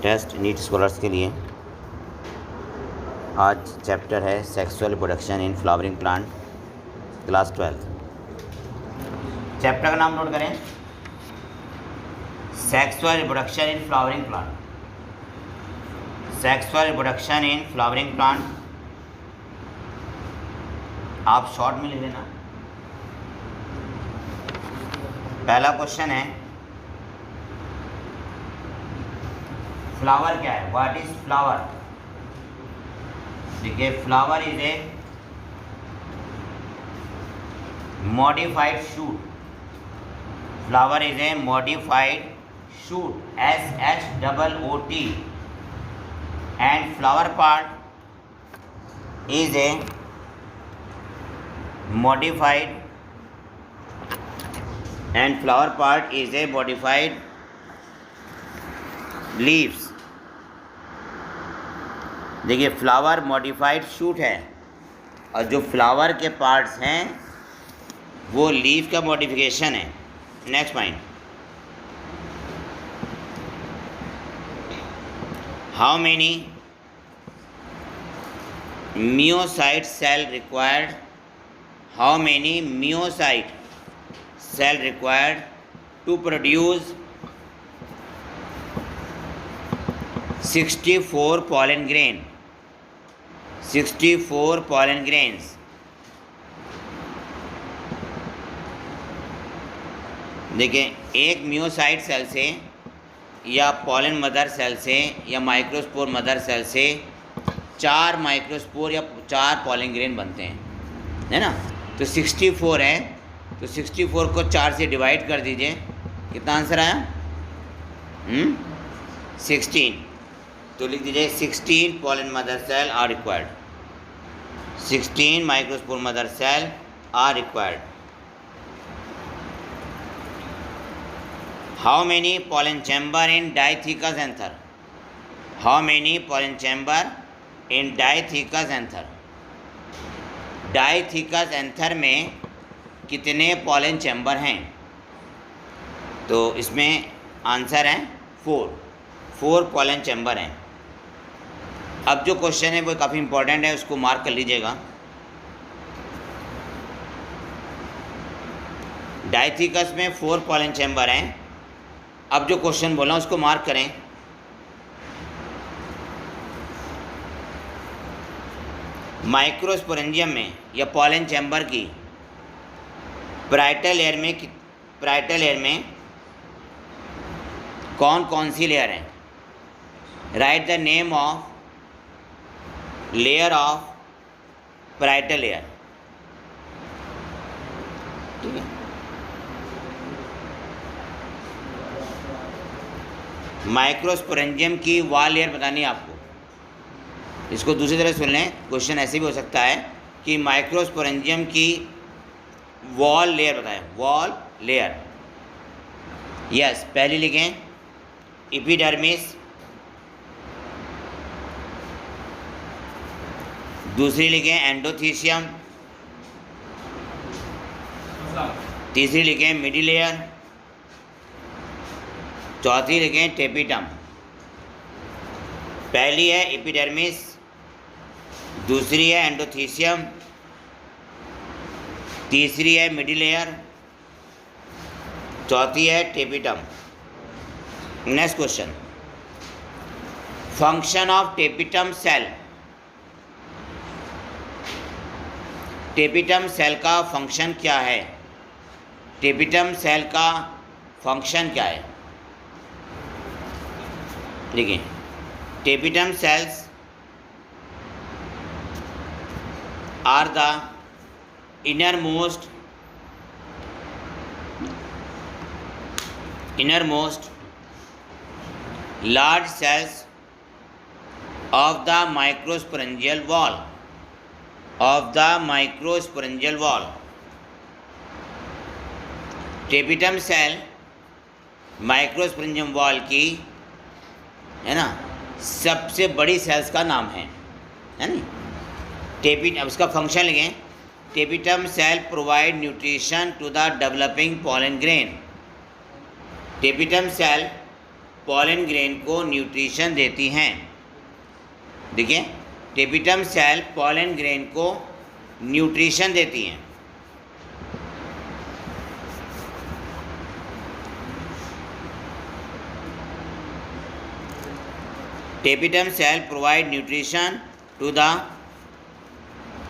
Test NEET scholars के लिए आज चैप्टर है sexual reproduction in flowering plant, class 12। Chapter का नाम नोट करें, sexual reproduction in flowering plant. Sexual reproduction in flowering plant आप शॉर्ट में लिख लेना। पहला क्वेश्चन है, फ्लावर क्या है? What is flower? देखिए, flower is a modified shoot. Flower is a modified shoot, SHOOT, and flower part is a modified and flower part is a modified leaves। देखिए, फ्लावर मॉडिफाइड शूट है और जो flower के parts हैं वो leaf का modification है। Next point, how many myocyte cell required? How many myocyte cell required to produce 64 pollen grain? 64 pollen grains। देखिए, एक म्योसाइट सेल से या पॉलन मदर सेल से या माइक्रोस्पोर मदर सेल से 4 माइक्रोस्पोर या 4 पॉलन ग्रेन बनते हैं, है ना। तो 64 है, तो 64 को 4 से डिवाइड कर दीजिए, कितना आंसर आया? 16। तो लिख दीजिए 16 pollen mother cell are required. 16 microspore mother cell are required. How many pollen chamber in dithecous anther? How many pollen chamber in dithecous anther? Dithecous anther में कितने पॉलन चैम्बर हैं? तो इसमें आंसर है 4 पॉलन चैम्बर हैं। अब जो question है वो काफ़ी इंपॉर्टेंट है, उसको मार्क कर लीजिएगा। डाइथिकस में 4 पॉलन चैम्बर हैं। अब जो क्वेश्चन बोला उसको मार्क करें। माइक्रोस्पोरेंजियम में या पॉलन चैम्बर की पैराइटल लेयर में कौन कौन सी लेयर हैं? Right the name of layer of parietal layer. ठीक है, माइक्रोस्पोरेंजियम की वॉल लेयर बतानी है आपको। इसको दूसरी तरह सुन लें, क्वेश्चन ऐसे भी हो सकता है कि माइक्रोस्पोरेंजियम की वॉल लेयर बताएं, वॉल लेयर। यस, पहली लिखें एपिडर्मिस, दूसरी लिखें एंडोथीसियम, तीसरी लिखें मिडिल लेयर, चौथी लिखें टेपिटम। पहली है एपिडर्मिस, दूसरी है एंडोथीसियम, तीसरी है मिडिल लेयर, चौथी है tapetum. Next question, function of tapetum cell. Tapetum cell का फंक्शन क्या है? टेपिटम सेल का फंक्शन क्या है? देखिए, tapetum cells are the innermost large cells of the microsporangial wall. Tapetum cell microsporangium wall की, है ना, सबसे बड़ी सेल्स का नाम है ना। अब उसका फंक्शन लिखें, tapetum cell provide nutrition to the developing pollen grain. Tapetum cell pollen grain को न्यूट्रिशन देती हैं। देखिए, टेपिटम सेल पॉलन ग्रेन को न्यूट्रिशन देती हैं। Tapetum cell provide nutrition to the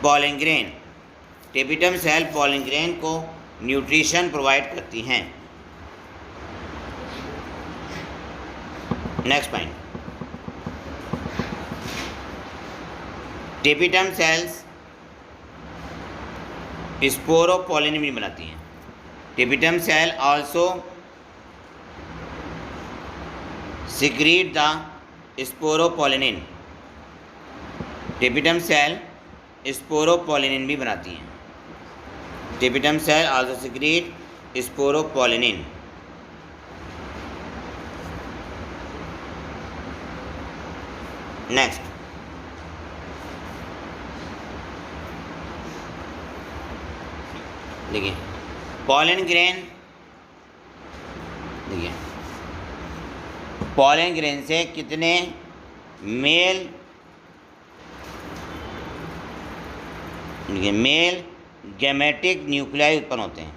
pollen grain. Tapetum cell pollen grain को nutrition provide करती हैं। Next point, tapetum cells sporopollenin भी बनाती हैं। Tapetum cell also secrete the sporopollenin. Tapetum cell sporopollenin भी बनाती हैं। Tapetum cell also secrete sporopollenin. Next, देखिए पॉलन ग्रेन, देखिए पॉलन ग्रेन से कितने मेल गैमेटिक न्यूक्लियाई उत्पन्न होते हैं।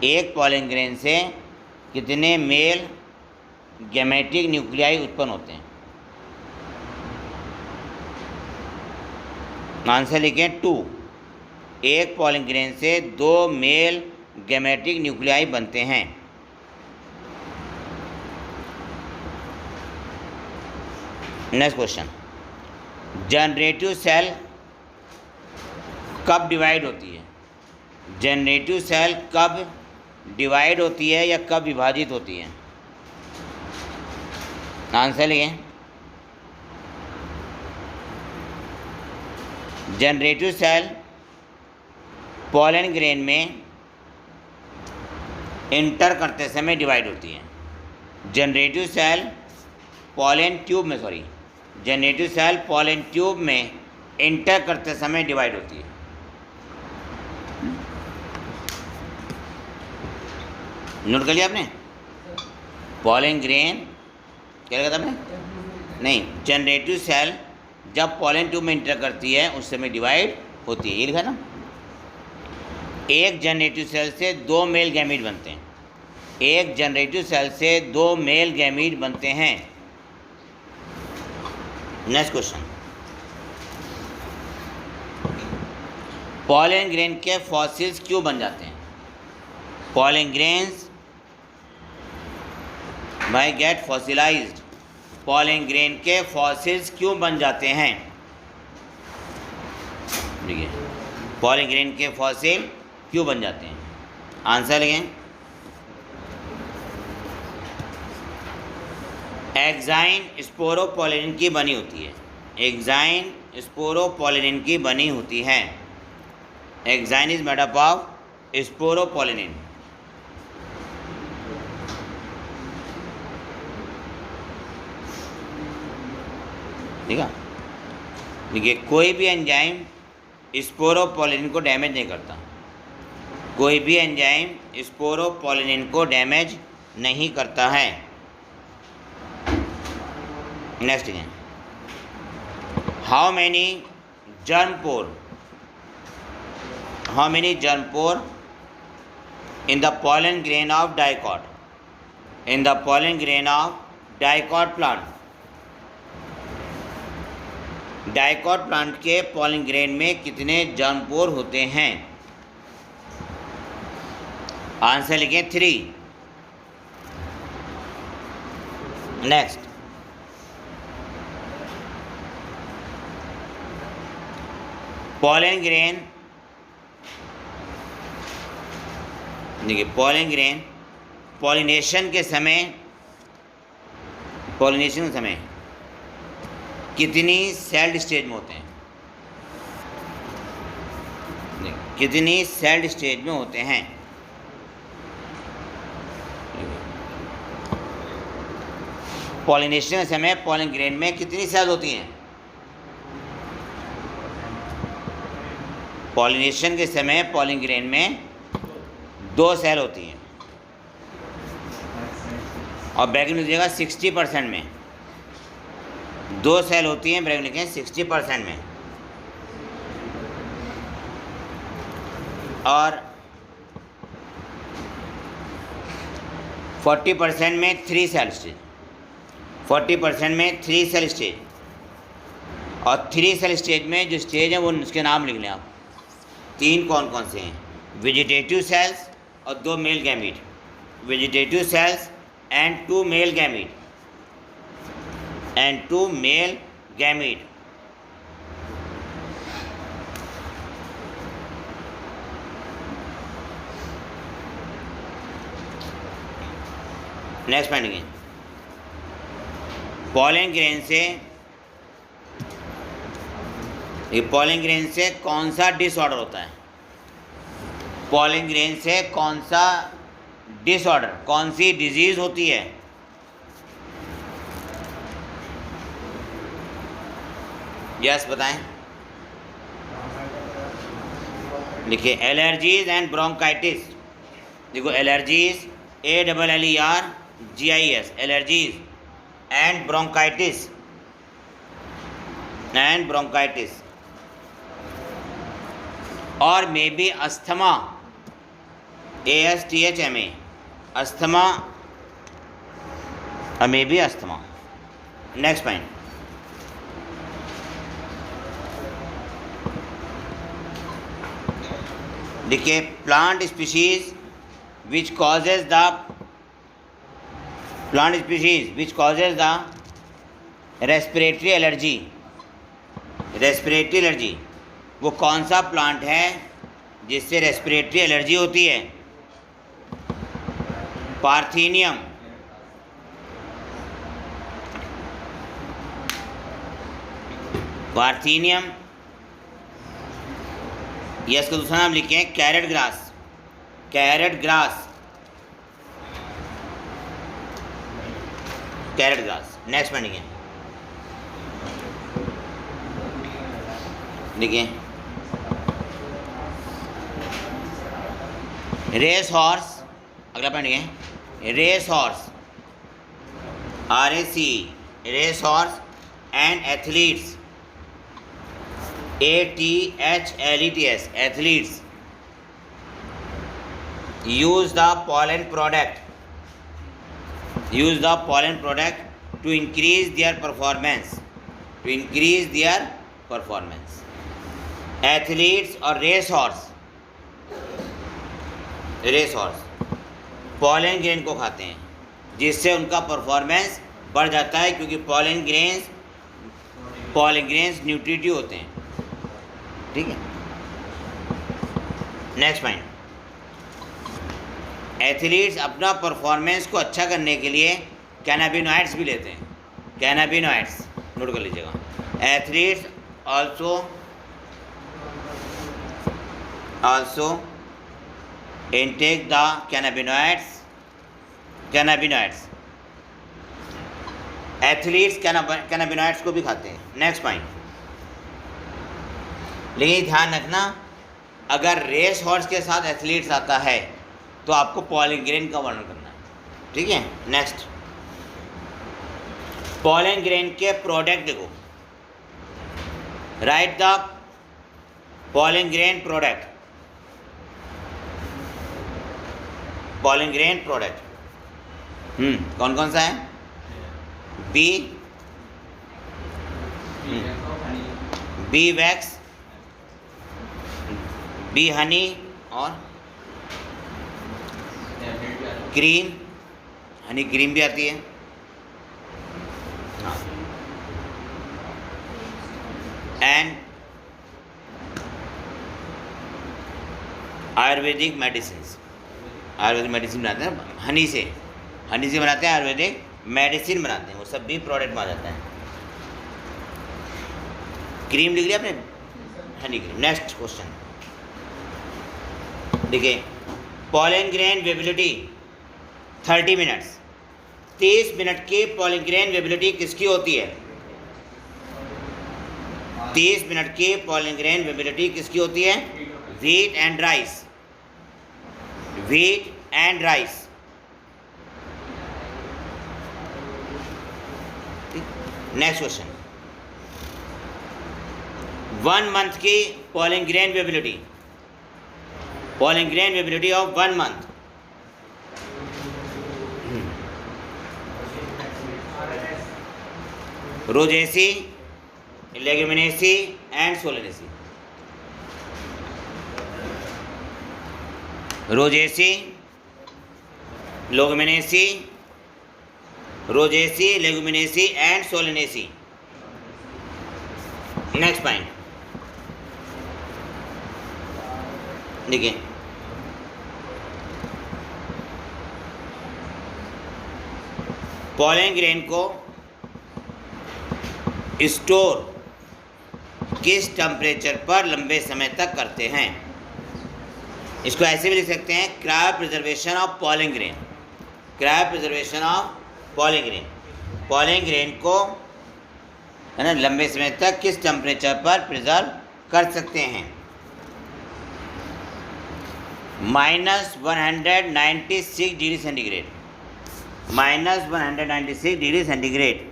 एक पॉलन ग्रेन से कितने मेल गैमेटिक न्यूक्लियाई उत्पन्न होते हैं? आंसर लिखें 2। एक पॉलन ग्रेन से 2 मेल गैमेटिक न्यूक्लियाई बनते हैं। नेक्स्ट क्वेश्चन, जनरेटिव सेल कब डिवाइड होती है? जनरेटिव सेल कब डिवाइड होती है या कब विभाजित होती है? आंसर लिखें। जनरेटिव सेल पॉलन ग्रेन में इंटर करते समय डिवाइड होती है। जनरेटिव सेल पॉलन ट्यूब में जनरेटिव सेल पॉलन ट्यूब में इंटर करते समय डिवाइड होती है। नोट कर लिया आपने? पॉलन ग्रेन क्या लगा था आपने? नहीं, जनरेटिव सेल जब पॉलन ट्यूब में इंटर करती है उस समय डिवाइड होती है। ये लिखा ना, एक जनरेटिव सेल से 2 मेल गैमीट बनते हैं। एक जनरेटिव सेल से 2 मेल गैमीट बनते हैं। नेक्स्ट क्वेश्चन, पॉलन ग्रेन के फॉसिल्स क्यों बन जाते हैं? पॉलन ग्रेन्स भाई गेट फॉसिलाइज्ड। पॉलन ग्रेन के फॉसिल्स क्यों बन जाते हैं? देखिए, पॉलन ग्रेन के फॉसिल क्यों बन जाते हैं? आंसर लिखें। एक्साइन स्पोरोपोलिन की बनी होती है। एक्साइन स्पोरोपोलिन की बनी होती है। Exine is made up of sporopollenin. ठीक है, देखिए कोई भी एंजाइम स्पोरोपोलिन को डैमेज नहीं करता। कोई भी एंजाइम स्पोरोपोलिन को डैमेज नहीं करता है। नेक्स्ट है, how many germ pore in the pollen grain of dicot? In the pollen grain of dicot plant. Dicot plant के पॉलन ग्रेन में कितने जर्म पोर होते हैं? आंसर लिखें 3। नेक्स्ट, पॉलन ग्रेन, देखिए पॉलन ग्रेन पॉलिनेशन के समय कितनी सेल्ड स्टेज में होते हैं? कितनी सेल्ड स्टेज में होते हैं? पॉलिनेशन के समय पॉलन ग्रेन में कितनी सेल होती हैं? पॉलिनेशन के समय पॉलन ग्रेन में 2 सेल होती हैं। और ब्रैकेट में लिखिएगा 60% में, 2 सेल होती हैं, ब्रैकेट लिखें 60% में, और 40% में 3 सेल स्टेज, 40% में 3 सेल स्टेज, और 3 सेल स्टेज में जो स्टेज है वो उसके नाम लिख लें आप। 3 कौन कौन से हैं? वेजिटेटिव सेल्स और 2 male gamete, vegetative cells and 2 male gamete, and 2 male gamete. Next point देखें, पॉलन ग्रेन से, ये पॉलन ग्रेन से कौन सा डिसऑर्डर होता है? पॉलन ग्रेन से कौन सा डिसऑर्डर, कौन सी डिजीज होती है? यस बताएं। देखिए एलर्जीज एंड ब्रोंकाइटिस, देखो allergies ALLERGIS, allergies and bronchitis, और may be asthma, ASTHMA, asthma, और may be asthma. Next point, देखिए plant species which causes the respiratory allergy, वो कौन सा प्लांट है जिससे रेस्पिरेटरी एलर्जी होती है? पार्थेनियम, यस का दूसरा नाम लिखें कैरेट ग्रास, नेक्स्ट में लिखें, देखिए रेस हॉर्स, अगला पॉइंट लिखें race horse, RAC, race horse and athletes, ATHLETS, athletes use the pollen product to increase their performance, athletes और रेस हॉर्स पॉलन ग्रेन को खाते हैं जिससे उनका परफॉर्मेंस बढ़ जाता है, क्योंकि पॉलन ग्रेन्स न्यूट्रिटिव होते हैं। ठीक है, नेक्स्ट पॉइंट, एथलीट्स अपना परफॉर्मेंस को अच्छा करने के लिए कैनाबिनॉइड्स भी लेते हैं, कैनाबिनॉइड्स नोट कर लीजिएगा। Athletes also intake the cannabinoids, athletes cannabinoids को भी खाते हैं। नेक्स्ट पॉइंट, लेकिन ध्यान रखना अगर रेस हॉर्स के साथ एथलीट्स आता है तो आपको पॉलन ग्रेन का वर्णन करना है। ठीक है, नेक्स्ट पॉलन ग्रेन के प्रोडक्ट देखो, right the pollen grain product, कौन कौन सा है? बी वैक्स, बी हनी और क्रीम, हनी क्रीम भी आती है। हाँ, एंड आयुर्वेदिक मेडिसिन बनाते हैं, हनी से बनाते हैं, आयुर्वेदिक मेडिसिन बनाते हैं, वो सब भी प्रोडक्ट में आ जाता है। क्रीम लिख लिया आपने, हनी क्रीम। नेक्स्ट क्वेश्चन देखिए, pollen grain viability 30 minutes, 30 minute की पॉलन ग्रेन वेबिलिटी किसकी होती है? 30 मिनट की पॉलन ग्रेन वेबिलिटी किसकी होती है? Wheat and rice, next question, 1 month की pollen grain viability, pollen grain viability of 1 month. Rosaceae, Leguminosae and Solanaceae. Rosaceae, Leguminosae, Rosaceae, Leguminosae and Solanaceae. Next point देखिए, pollen grain को store किस temperature पर लंबे समय तक करते हैं? इसको ऐसे भी लिख सकते हैं, cryo preservation of pollen grain, cryo preservation of pollen grain. Pollen grain को है ना लंबे समय तक किस टेम्परेचर पर प्रिजर्व कर सकते हैं? -196 डिग्री सेंटीग्रेड, -196 डिग्री सेंटीग्रेड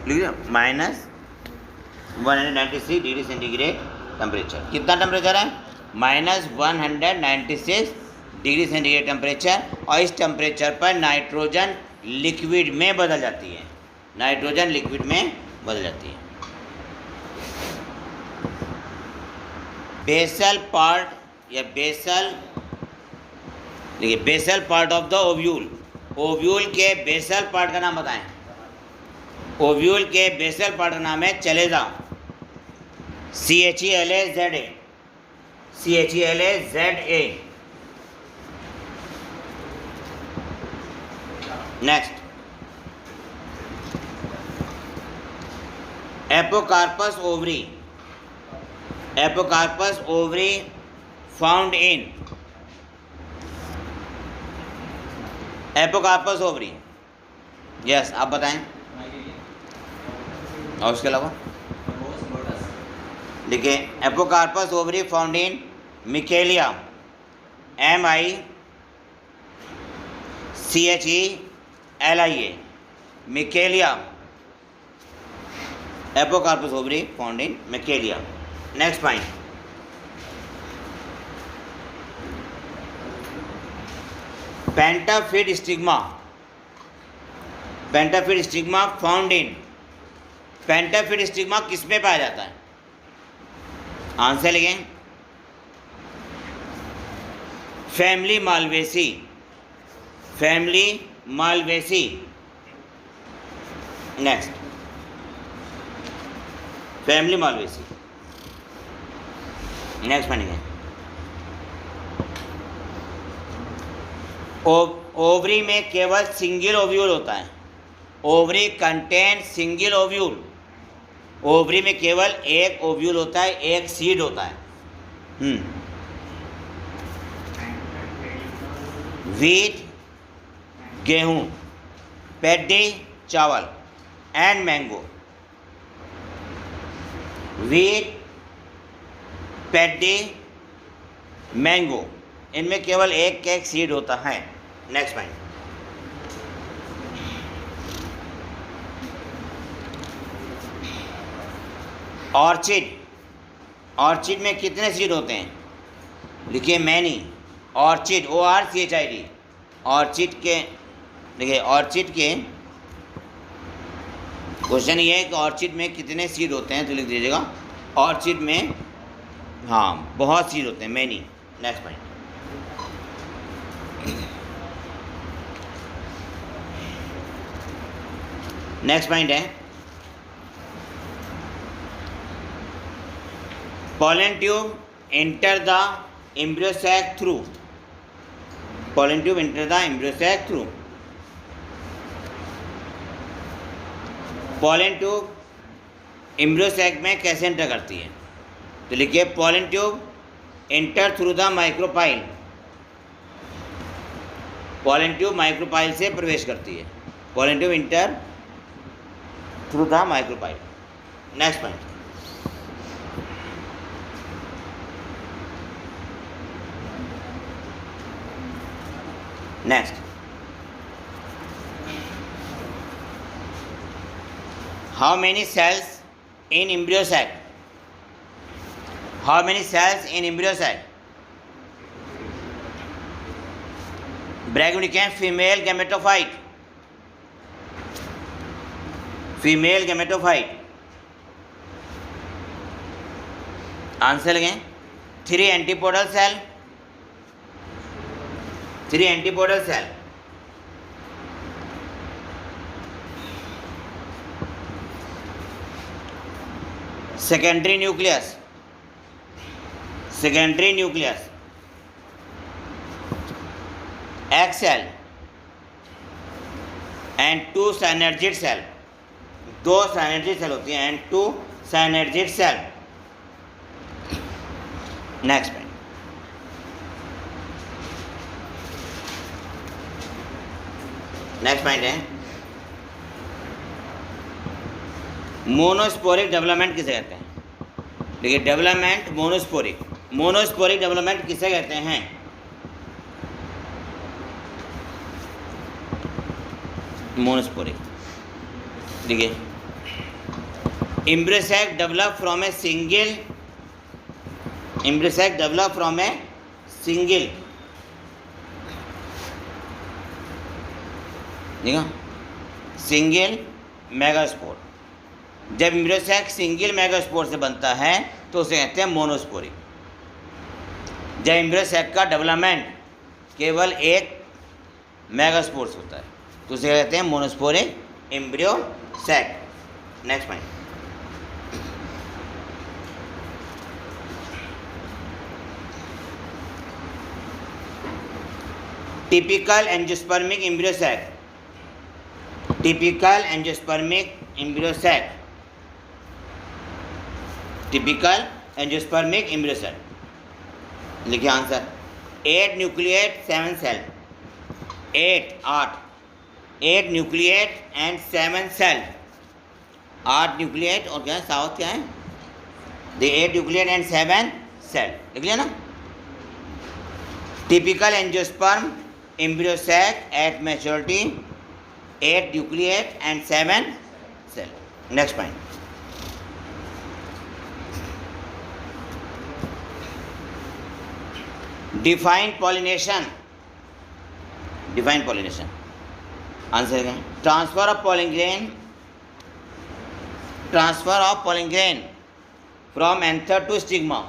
लिखिए, -196 डिग्री सेंटीग्रेड टेम्परेचर। कितना टेम्परेचर है? -196 डिग्री सेंटीग्रेड टेम्परेचर। और इस टेम्परेचर पर नाइट्रोजन लिक्विड में बदल जाती है, नाइट्रोजन लिक्विड में बदल जाती है। बेसल पार्ट या बेसल, देखिए basal part of the ovule, ovule के बेसल पार्ट का नाम बताएं। ओव्यूल के बेसल पार्ट का नाम है chalaza, CHELAZA, CHELAZA। Next, apocarpous ovary, apocarpous ovary found in, apocarpous ovary, yes आप बताएं। और उसके अलावा देखिए, apocarpous ovary found in Michelia, MICHELIA, Michelia, apocarpous ovary found in Michelia. Next point, pentafid stigma, pentafid stigma found in, pentafid stigma किस में पाया जाता है? आंसर लिखें, family Malvaceae, family Malvaceae. Next, family Malvaceae. Next पढ़ेंगे, ovary में केवल single ovule होता है, ovary contain single ovule, ovary में केवल एक ओव्यूल होता है, एक सीड होता है। व्हीट गेहूँ, पैडी चावल and mango, wheat paddy mango, इनमें केवल एक सीड होता है। नेक्स्ट पॉइंट, ऑर्चिड, ऑर्चिड में कितने सीड होते हैं? लिखिए मैनी, ऑर्चिड, ORCHID, ऑर्चिड के, देखिए ऑर्चिड के क्वेश्चन ये है कि ऑर्चिड में कितने सीड होते हैं, तो लिख दीजिएगा ऑर्चिड में हाँ बहुत सीड होते हैं, many. Next point, next point है pollen tube enter the embryo sac through, pollen tube enter the embryo sac through, pollen tube embryo sac में कैसे एंटर करती है? तो लिखिए pollen tube enter through the micropyle, pollen tube micropyle से प्रवेश करती है, pollen tube enter through the micropyle। Next point, next how many cells in embryo sac? How many cells in embryo sac? Bracket में female gametophyte, female gametophyte. Answer लगे 3 antipodal cell, 3 antipodal cell. Secondary nucleus, secondary nucleus. एक cell and 2 synergid cell, 2 synergid cell होती हैं and 2 synergid cell. Next point, next point है monosporic development किसे कहते हैं? देखिए डेवलपमेंट मोनोस्पोरिक, मोनोस्पोरिक डेवलपमेंट किसे कहते हैं? मोनोस्पोरिक। देखिए embryo sac develop from a single, embryo sac develop from a single, देखा, सिंगल मेगास्पोर। जब एम्ब्रियो सैक सिंगल मेगास्पोर से बनता है तो उसे कहते हैं मोनोस्पोरिक। जब एम्ब्रियो सैक का डेवलपमेंट केवल एक मेगास्पोर से होता है तो उसे कहते हैं monosporic embryo sac. Next point, typical angiospermic embryo sac, typical angiospermic embryo sac, typical angiospermic embryo sac. लिखिए answer 8 nucleate 7 cell, 8 nucleate and 7 cell, 8 nucleate और क्या है साउथ क्या है, द 8 न्यूक्लिएट एंड 7 सेल। लिख लिया ना। Typical angiosperm embryo sac at maturity 8 nucleate and 7 cell. Next point, define pollination, define pollination. Answer है transfer of pollen grain, transfer of pollen grain from anther to stigma,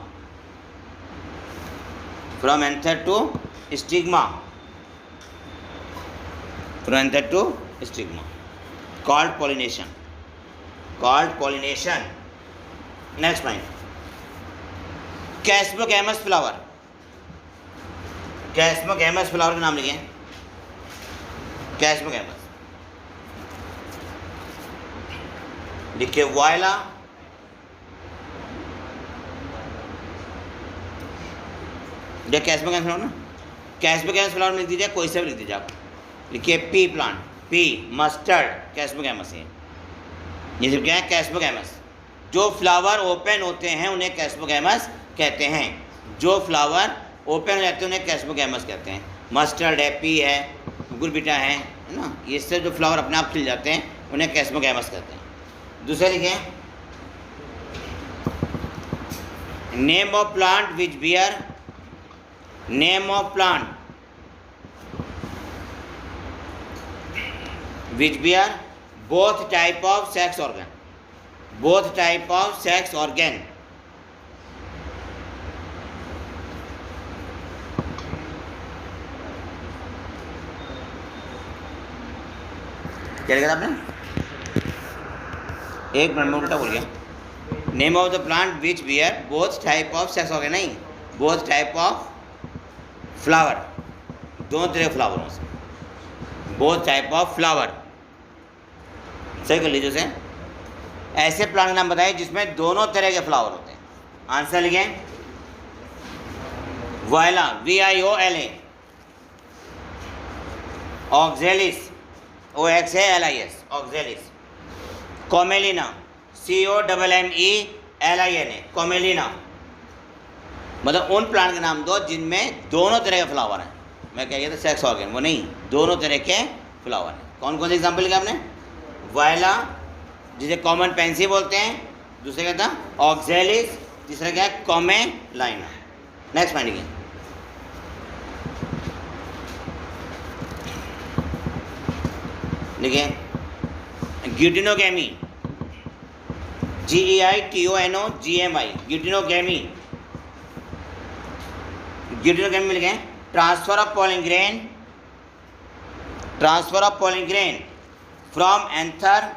from anther to stigma, from anther to stigma, called pollination, called pollination. Next point, chasmogamous flower, chasmogamous flower का नाम लिखिए, कैस्मोगैमस। लिखिए वायला, जो कैस्मोगैमस flower ना, कैस्मोगैमस flower लिख दीजिए, कोई सा भी लिख दीजिए आप। लिखिए पी प्लांट, पी मस्टर्ड, कैस्मोगैमस है। ये सब क्या है? कैस्मोगैमस। जो फ्लावर ओपन होते हैं उन्हें कैस्मोगैमस कहते हैं, जो फ्लावर ओपन हो जाते हैं उन्हें कैस्मोगैमस कहते हैं। मस्टर्ड है, पी है, गुलबिटा है ना, ये सब जो फ्लावर अपने आप खिल जाते हैं उन्हें कैस्मोगैमस कहते हैं। दूसरा लिखें name of plant which bear, name of plant which bear both type of sex organ, both type of sex organ. क्या लिखा था आपने? एक मिनट में उल्टा बोल गया। Name of the plant which bear both type of sex organ, नहीं, बोथ टाइप ऑफ फ्लावर, दोनों तरह के फ्लावरों से, बोथ टाइप ऑफ फ्लावर। सही कर लीजिए उसे। ऐसे प्लांट का नाम बताइए जिसमें दोनों तरह के फ्लावर होते हैं। आंसर लिखें Viola, VIOLA, Oxalis, OXALIS, Oxalis, Commelina, COMMELINA, Commelina. मतलब उन प्लांट के नाम दो जिनमें दोनों तरह के फ्लावर हैं। मैं क्या कहता सेक्स ऑर्गन, वो नहीं, दोनों तरह के फ्लावर हैं। कौन कौन से एग्जाम्पल लिखा आपने? वायला, जिसे कॉमन पेंसी बोलते हैं, दूसरे क्या था ऑक्जेलिस, तीसरा क्या है कॉमेलाइना। नेक्स्ट पॉइंट देखिए, देखिए ग्यूटिनोगेमी, GEITONOGMI, ग्यूटिनोगेमी। ग्यूटिनोगेमी मिल गए transfer of pollen grain, transfer of pollen grain from anther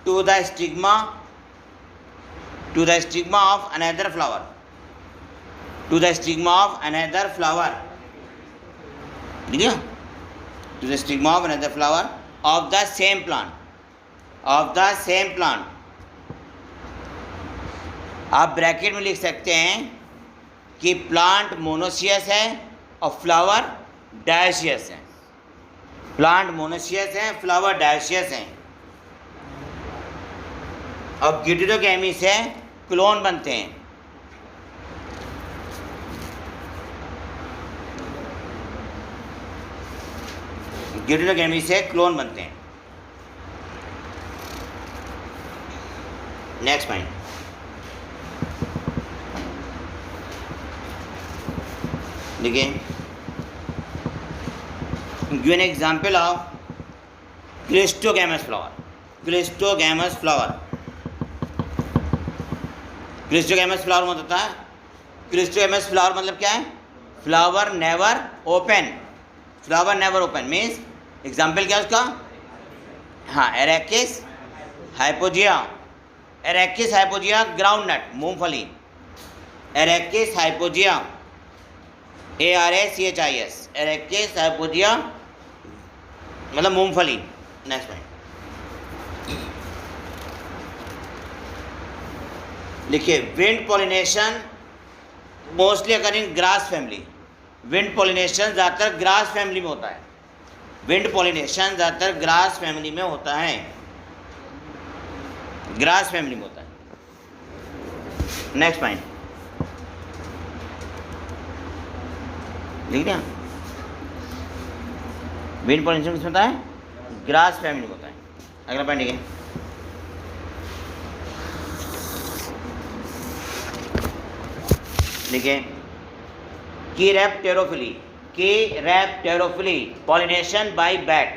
to the stigma of another flower, to the stigma of another flower, to the stigma of another flower of the same plant, of the same plant। आप bracket में लिख सकते हैं कि plant monoecious है और flower dioecious है, plant monoecious है, फ्लावर डायोसियस है। और ग्यूटिनोगेमी से क्लोन बनते हैं। ग्यूटिनोगेमी से क्लोन बनते हैं। नेक्स्ट पॉइंट, देखिए give an example of cleistogamous flower, cleistogamous flower. Cleistogamous flower मतलब होता है, क्लिस्टोगैमस फ्लावर मतलब क्या है, flower never open, flower never open means example क्या है उसका, हाँ एरेकिस हाइपोजिया, एरेकिस हाइपोजिया ग्राउंड नट मूंगफली, एरेकिस हाइपोजिया ARACHIS, एरेकिस हाइपोजिया मतलब मूंगफली। नेक्स्ट पॉइंट देखिए wind pollination mostly occurring grass family, wind pollination ज़्यादातर ग्रास फैमिली में होता है, विंड पॉलिनेशन ज़्यादातर ग्रास फैमिली में होता है, ग्रास फैमिली में होता है। नेक्स्ट पॉइंट लिख दिया, विंड पॉलिनेशन किसमें होता है, ग्रास फैमिली में होता है। अगला पॉइंट देखिए, देखिए chiropterophily, chiropterophily pollination by bat,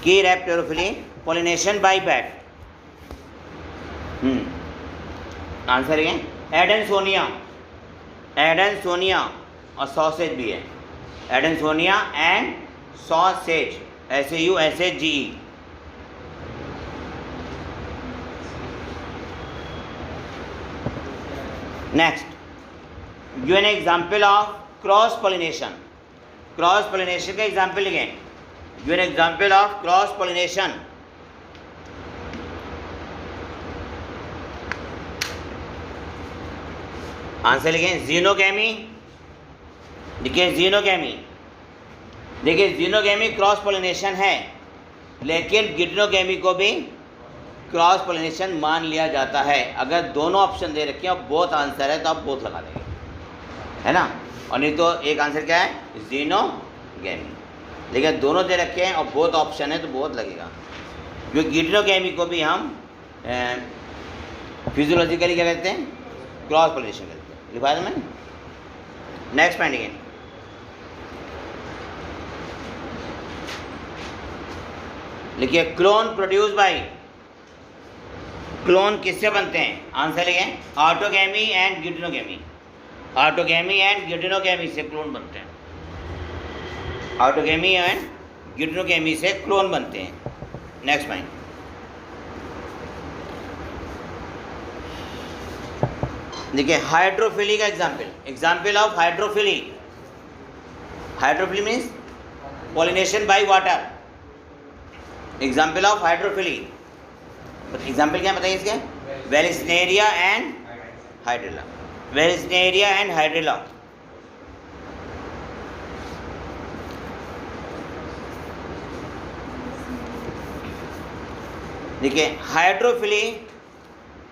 chiropterophily pollination by bat. Answer है एडेंसोनिया, एडेंसोनिया और सॉसेज भी है, Adansonia and sausage, SAUSAGE। Next give an example of cross pollination, cross pollination का एग्जाम्पल लिखें, give an example of cross pollination. Answer लिखें xenogamy, देखिए xenogamy, देखिए xenogamy cross pollination है, लेकिन गिटनोगेमी को भी क्रॉस पॉलिनेशन मान लिया जाता है। अगर दोनों ऑप्शन दे रखे हैं और बोथ आंसर है तो आप बोथ लगा देंगे, है ना, और नहीं तो एक आंसर क्या है जीनोगेमी, लेकिन दोनों दे रखे हैं और बोथ ऑप्शन है तो बोथ लगेगा, क्योंकि गिटनोगेमी को भी हम फिजियोलॉजिकली क्या कहते हैं, क्रॉस पॉलिनेशन कहते हैं। लिखा था मैंने। नेक्स्ट पॉइंट अगेन, लिखिए क्लोन प्रोड्यूस बाय, क्लोन किससे बनते हैं, आंसर लिखें ऑटोगेमी एंड गिटनोगेमी, ऑटोगेमी एंड गिटनोगेमी से क्लोन बनते हैं, ऑटोगेमी एंड गिटनोगेमी से क्लोन बनते हैं। नेक्स्ट पॉइंट, देखिए हाइड्रोफिली का example, example of hydrophily, hydrophily means pollination by water, example of hydrophily, example क्या बताइए इसके, vallisneria and hydrilla, vallisneria and hydrilla. देखिए हाइड्रोफिली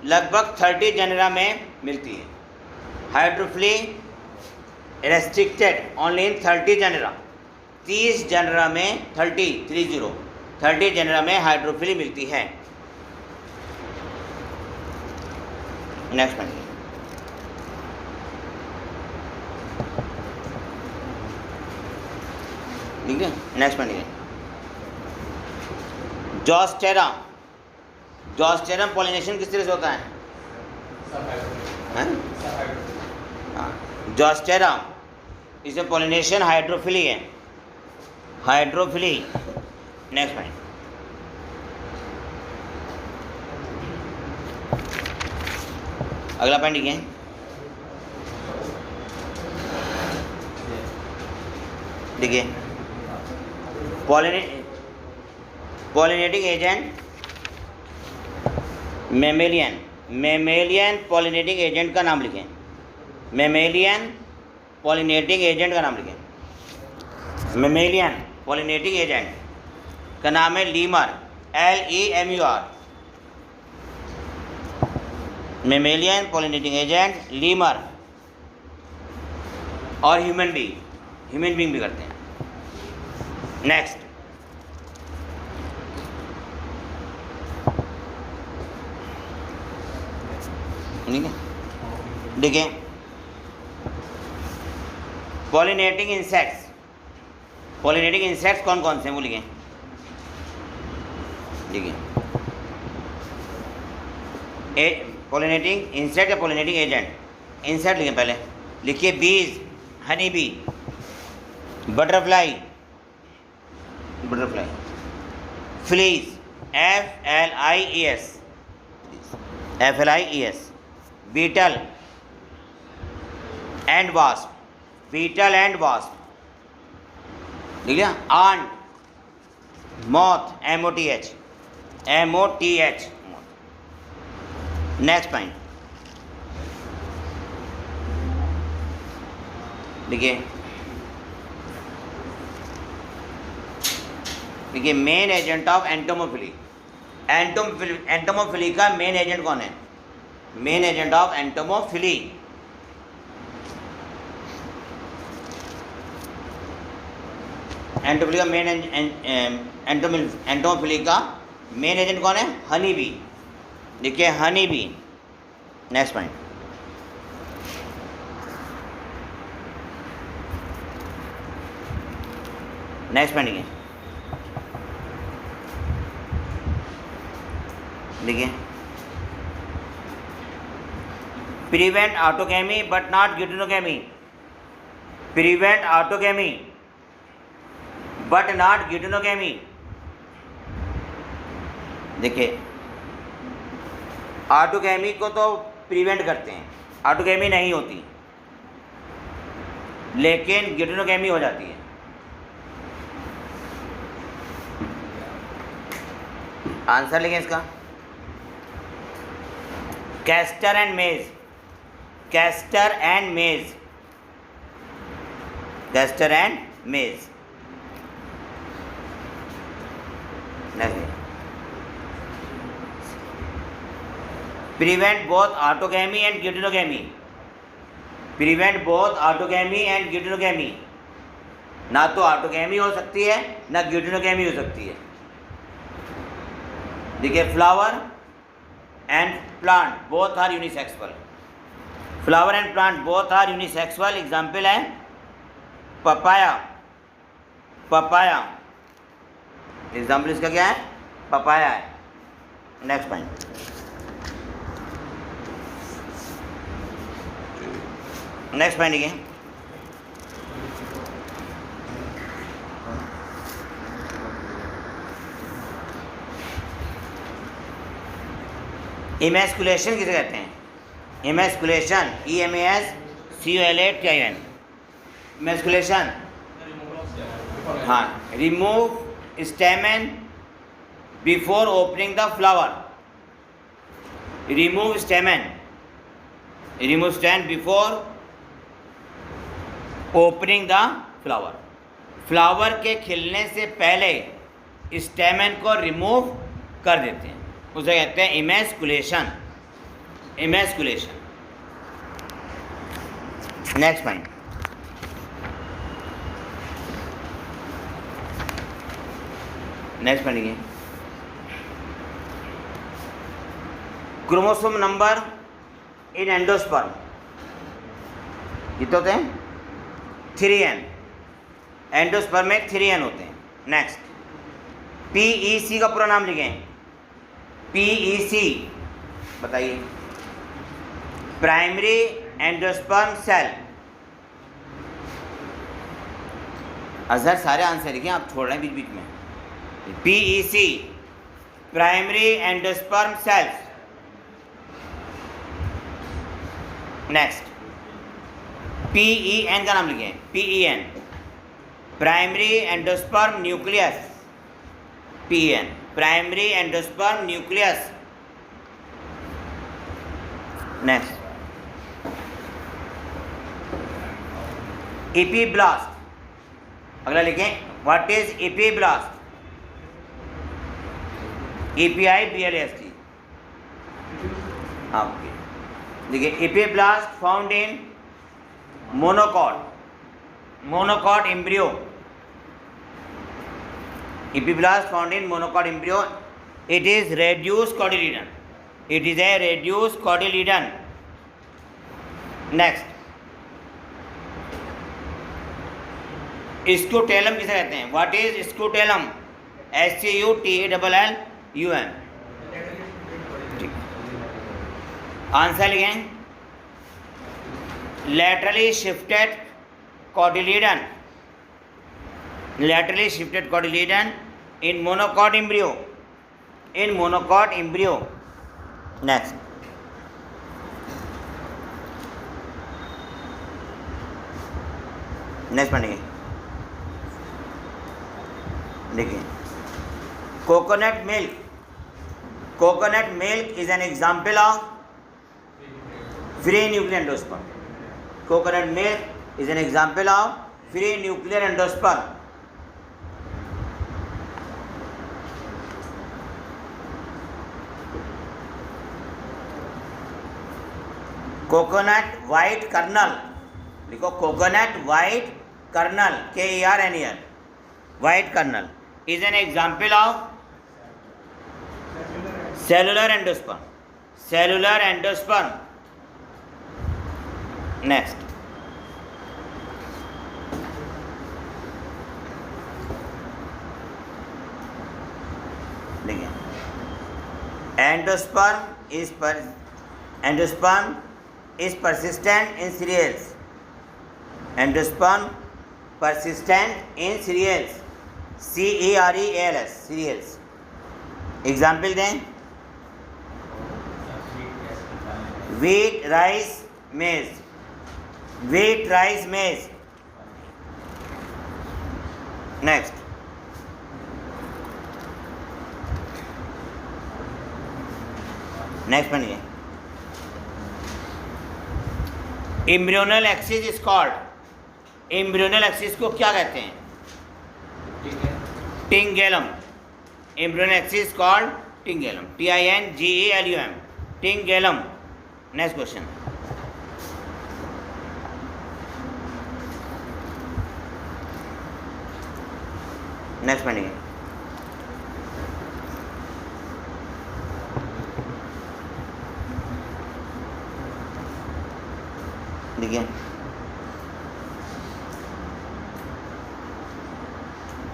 लगभग 30 जेनरा में मिलती है, hydrophily restricted only in 30 genera, 30 genera में 30 30 जनरा में हाइड्रोफिली मिलती है। नेक्स्ट पॉइंट, ठीक है। Next point, Zostera. Zostera pollination किस तरह से होता है? जोस्टेरम, इसमें पॉलिनेशन हाइड्रोफिली है, हाइड्रोफिली। नेक्स्ट पॉइंट, अगला पॉइंट लिखिए, देखिए pollinating agent mammalian. Mammalian pollinating agent का नाम लिखें, मेमेलियन पॉलिनेटिंग एजेंट का नाम लिखें। मेमेलियन पॉलिनेटिंग एजेंट का नाम है lemur, LEMUR। Mammalian pollinating agent lemur. और ह्यूमन बीइंग भी करते हैं। नेक्स्ट, ठीक है, देखिए पॉलिनेटिंग इंसेक्ट्स। पॉलिनेटिंग इंसेक्ट्स कौन कौन से हैं वो लिखें, देखिए पॉलिनेटिंग इंसेक्ट या पॉलिनेटिंग एजेंट। इंसेक्ट लिखें पहले, लिखिए bees, honey bee, butterfly, flies, FLIES, beetle and wasp, ठीक है। Ant, moth, MOTH। Next point, देखिए main agent of entomophily. Entomophily का मेन एजेंट कौन है? Main agent of entomophily, entomophily का मेन एंटोमोफिली का मेन एजेंट कौन है? Honey bee. देखिए हनी बी। नेक्स्ट पॉइंट, देखिए prevent autogamy but not geitonogamy. Prevent autogamy but not गिटोनोगैमी। देखिए ऑटोगैमी को तो प्रिवेंट करते हैं, ऑटोगैमी नहीं होती, लेकिन गिटोनोगैमी हो जाती है। आंसर लिखें इसका, castor and maize. Castor and maize, castor and maize. Prevent both autogamy and geitonogamy. Prevent both autogamy and geitonogamy. ना तो ऑटोगैमी हो सकती है ना गिटोनोगैमी हो सकती है। देखिए flower and plant both are unisexual. Flower and plant both are unisexual. Example है पपाया। पपाया एग्जाम्पल इसका क्या है? पपाया है। नेक्स्ट पॉइंट, नेक्स्ट पॉइंट लिखिए, इमेस्कुलेशन किसे कहते हैं? Emasculation, EMASCULATION। इमेस्कुलेशन, हाँ, remove stamen before opening the flower. Remove stamen, remove stem before opening the flower. Flower के खिलने से पहले स्टेमन को रिमूव कर देते हैं, उसे कहते हैं emasculation. Emasculation. Next point, next पढ़िए, क्रोमोसोम नंबर इन एंडोस्पर्म कितने होते हैं? 3n। एंडोस्पर्म में 3n होते हैं। नेक्स्ट, PEC का पूरा नाम लिखें। PEC बताइए। Primary endosperm cell. अजहर सारे आंसर लिखें, आप छोड़ रहे हैं बीच बीच में। PEC primary endosperm cells. Next, PEN का नाम लिखें। PEN primary endosperm nucleus. PEN primary endosperm nucleus. Next, epiblast. अगला लिखें, what is epiblast? EPIBLAST। Okay, देखिए, epiblast found in monocot embryo. Epiblast found in monocot embryo. It is reduce cotyledon. It is a reduce cotyledon. Next, scutellum किसे कहते हैं? What is scutellum? SCUTALLUM। Answer लिखें, laterally shifted cotyledon. Laterally shifted cotyledon in monocot embryo. In monocot embryo. Next, next पढ़िए, देखिए, coconut milk. Coconut milk is an example of free nuclear endosperm. Coconut milk is an example of free nuclear endosperm. Coconut white kernel लिखो। Coconut white kernel, KERNEL, white kernel is an example of cellular endosperm. Cellular endosperm. Next, देखिए, endosperm is persistent in cereals. Endosperm persistent in cereals. CEREALS, cereals. Example दें, wheat, rice, maize. Wheat, rice, maize. Next, next पढ़िए, embryonal axis is called. Embryonal axis को क्या कहते हैं? Tigellum. Embryonal axis called tigellum. TINGELUM, tigellum. Next question, next पढ़िए, देखिए,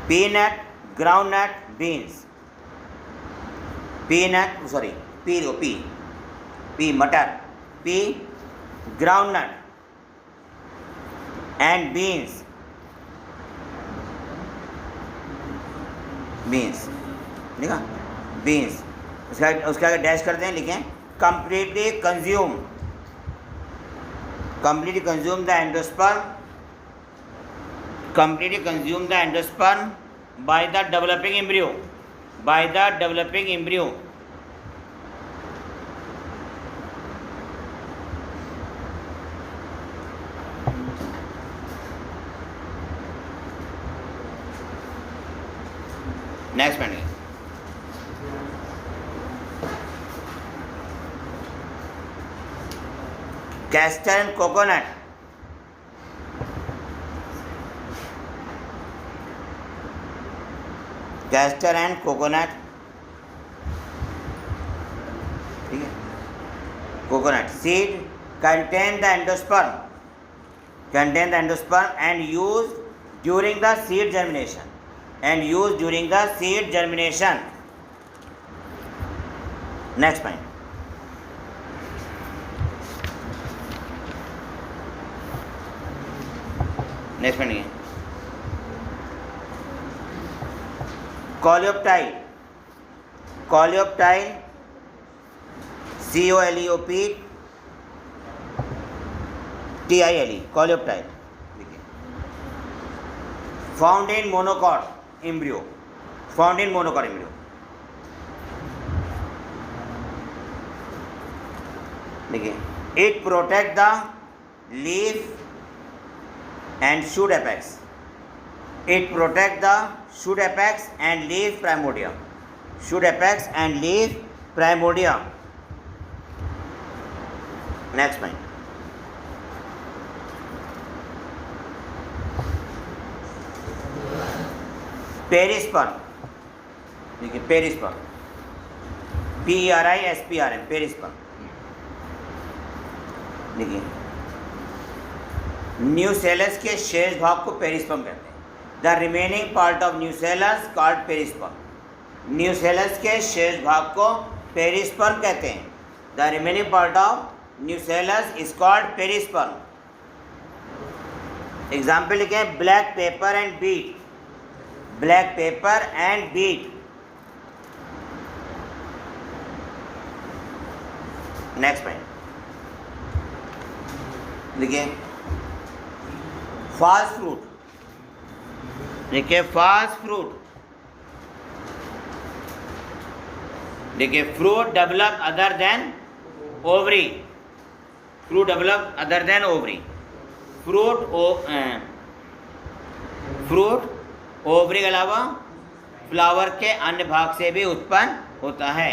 peanut, groundnut, beans. Peanut, sorry, pea मटर, pea groundnut and beans. Beans लिखा, beans. उसका अगर डैश करते हैं, लिखें, completely consume the endosperm, completely consume the endosperm by the developing embryo. Next पढ़िए, castor and coconut. Castor and coconut, ठीक है, coconut seed contain the endosperm, contain the endosperm and used during the seed germination, and used during the seed germination. Next point. Next point again. Coleoptile, coleoptile, COLEOPTILE, coleoptile, found in monocot embryo, found in monocot embryo. देखिए, it protect the leaf and shoot apex, it protect the shoot apex and leaf primordium, shoot apex and leaf primordium. Next point. Perisperm, देखिए perisperm, PERISPRM, perisperm, देखिए nucellus के शेष भाग को perisperm कहते हैं. The remaining part of nucellus called perisperm, nucellus के शेष भाग को पेरिस्पर्म कहते हैं. The remaining part of nucellus is called perisperm. Example लिखें, black pepper and beet, black pepper and beet. Next point. देखिए फास्ट फ्रूट, देखिए फास्ट फ्रूट, देखिए fruit develop other than ovary, fruit develop other than ovary, fruit ovary के अलावा flower के अन्य भाग से भी उत्पन्न होता है.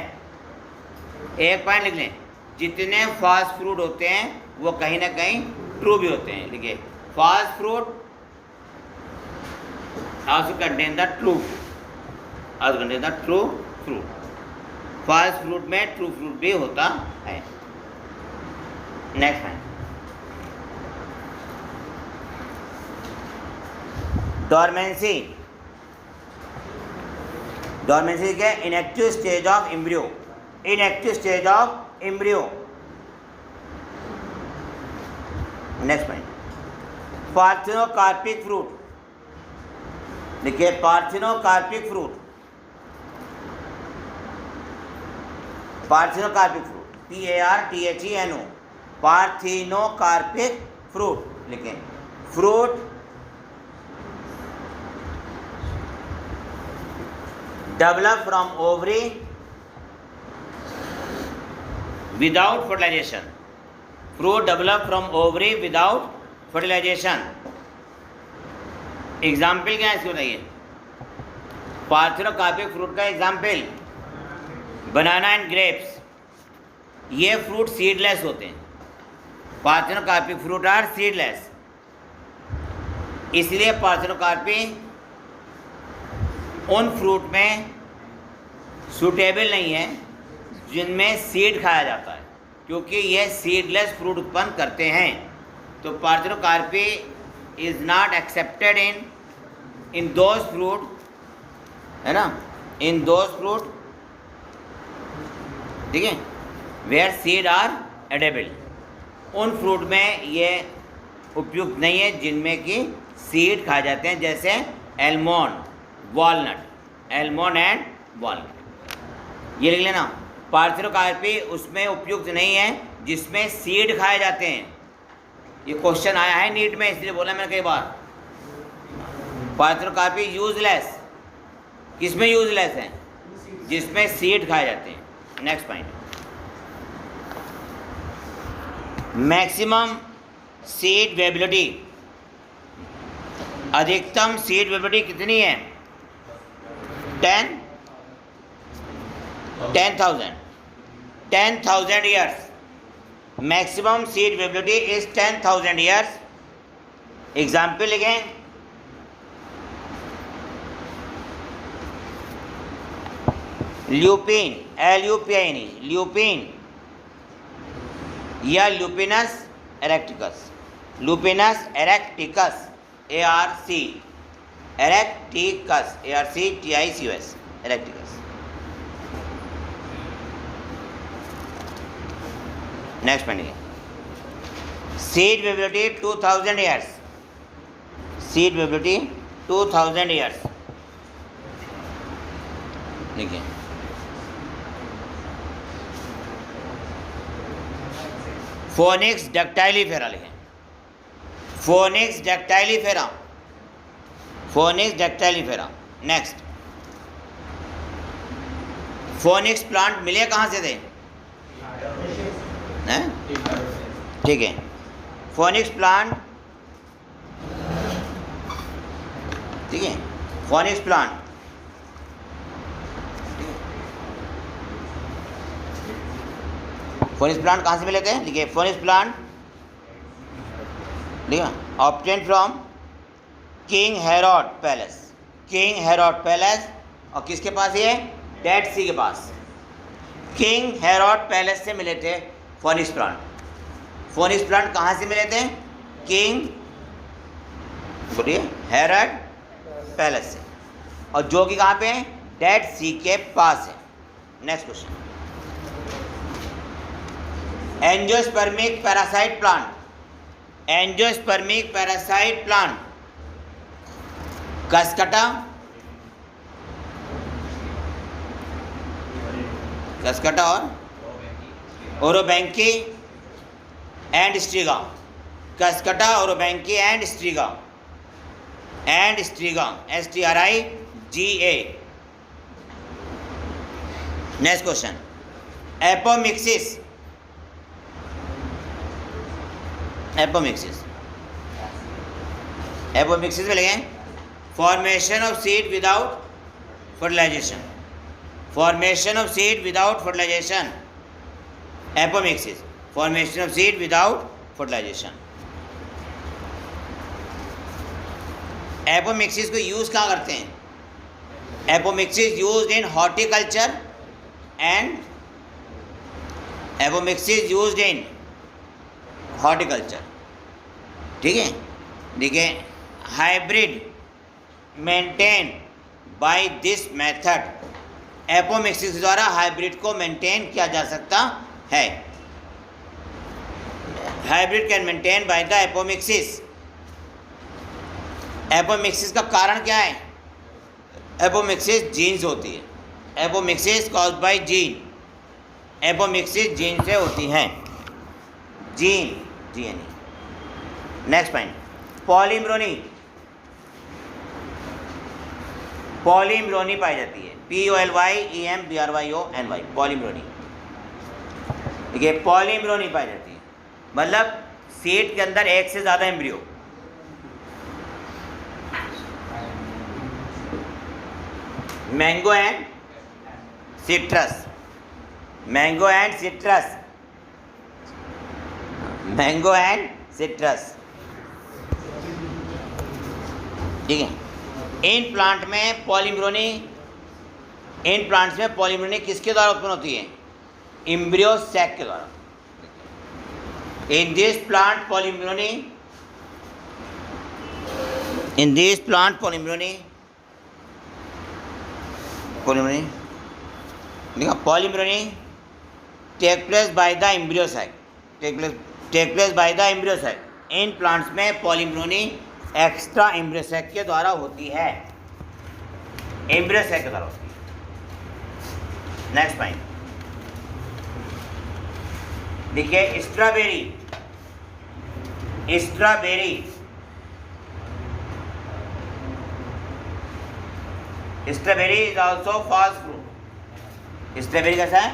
एक पॉइंट लिख लें, जितने फास्ट फ्रूट होते हैं वो कहीं ना कहीं ट्रू भी होते हैं. देखिए फास्ट fruit also contain the true, also contain the true fruit, फास्ट फ्रूट में ट्रू फ्रूट भी होता है. Next point. डोरमेंसी, डोरमेंसी के inactive stage of embryo, inactive stage of embryo. Next point. Parthenocarpic fruit, देखिए parthenocarpic fruit, parthenocarpic fruit, PARTHENO, parthenocarpic fruit लिखें. Fruit develop from ovary without fertilization, fruit develop from ovary without fertilization. Example क्या है इसको बताइए. Parthenocarpic fruit का example banana and grapes, ये fruit seedless होते हैं. पार्थिनोकार्पिक फ्रूट आर सीडलेस, इसलिए पार्थिनोकार्पी उन फ्रूट में सूटेबल नहीं है जिनमें सीड खाया जाता है, क्योंकि ये सीडलेस फ्रूट उत्पन्न करते हैं. तो parthenocarpy is not accepted in those fruit, है ना, इन दोज फ्रूट, ठीक है, वेयर सीड आर एडेबल. उन फ्रूट में ये उपयुक्त नहीं है जिनमें कि सीड खाए जाते हैं, जैसे almond, walnut, almond and walnut. ये लिख लेना. पार्थिनोकार्पी उसमें उपयुक्त नहीं है जिसमें सीड खाए जाते हैं. ये क्वेश्चन आया है नीट में, इसलिए बोला मैंने कई बार. पार्थिनोकार्पी यूजलेस, किसमें यूजलेस है? जिसमें सीड खाए जाते हैं. Next point. Maximum seed viability, अधिकतम सीड वेबिलिटी कितनी है? 10,000 years. Maximum seed viability is 10,000 years. Example लिखें. ल्यूपिन, LUPIN, ल्यूपिन या Lupinus arcticus, Lupinus arcticus, ARC, arcticus, ARCTICUS, arcticus. Next पढ़िए, seed viability 2000 years, seed viability 2000 years. देखिए Phoenix dactylifera लिखें, Phoenix dactylifera, Phoenix dactylifera. Next, Phoenix plant मिले कहाँ से थे? हैं? ठीक है, फोनिक्स प्लांट, ठीक है, फोनिक्स प्लांट, फोनिक्स प्लांट कहाँ से मिले थे? देखिए फोनिक्स प्लांट, देखिए obtain from king Herod palace, king Herod palace. और किसके पास ये? डेड सी के पास, किंग हेरोड पैलेस से मिले थे फोनिक्स प्लांट। फोनिक्स प्लांट कहाँ से मिले थे? किंग, बोलिए, हेरोड पैलेस से, और जो कि कहाँ पे है? डेड सी के पास है। Next question, angiospermic parasite plant, angiospermic parasite plant, Cuscuta, Cuscuta और Orobanche and Striga, Cuscuta, Orobanche and Striga, and Striga, STRIGA। Next question, apomixis, apomixis, apomixis में लिखें formation of seed without fertilisation, formation of seed without fertilisation, apomixis, formation of seed without fertilisation. Apomixis को use कहाँ करते हैं? Apomixis used in horticulture and, apomixis used in horticulture, ठीक है। देखिए hybrid maintain by this method, apomixis द्वारा hybrid को maintain किया जा सकता है। Hybrid can maintain by the apomixis. Apomixis का कारण क्या है? एपोमिक्सिस जीन्स होती है, apomixis caused by gene, apomixis gene से होती हैं, जीन, DNA। नेक्स्ट पॉइंट, पॉलीम्रोनी, पॉलीम्रोनी पाई जाती है, POLYEMBRYONY, पॉलीम्रोनी। देखिए पॉलीम्रोनी पाई जाती है, मतलब सीड के अंदर एक से ज़्यादा embryo. Mango and citrus, mango and citrus, mango and citrus, ठीक है। इन प्लांट में पॉलीम्रोनी, इन प्लांट्स में पॉलीम्रोनी किसके द्वारा उत्पन्न होती है? एम्ब्रियो सैक के द्वारा। In this plant polyembryony, in this plant polyembryony, polyembryony, देखा polyembryony take place by the embryo sac, take place by the embryo sac. इन प्लांट्स में पॉलीम्रोनी एक्स्ट्रा एम्ब्रियो सैक के द्वारा होती है, एम्ब्रियो सैक के द्वारा होती है। नेक्स्ट पॉइंट, देखिए strawberry, strawberry, strawberry is also फास्ट फ्रूट। स्ट्रॉबेरी कैसा है?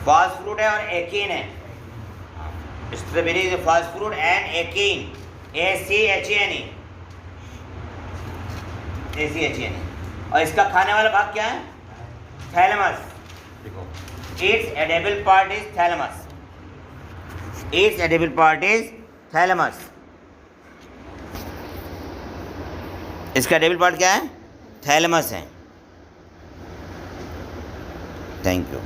फास्ट फ्रूट है और एकीन है। स्ट्रॉबेरी इज फास्ट fruit and achene, ACHANE, ACHANE। और इसका खाने वाला भाग क्या है? थैलेमस। देखो it's edible part is thalamus, it's edible part is thalamus. इसका एडिबल पार्ट क्या है? थैलेमस है। Thank you.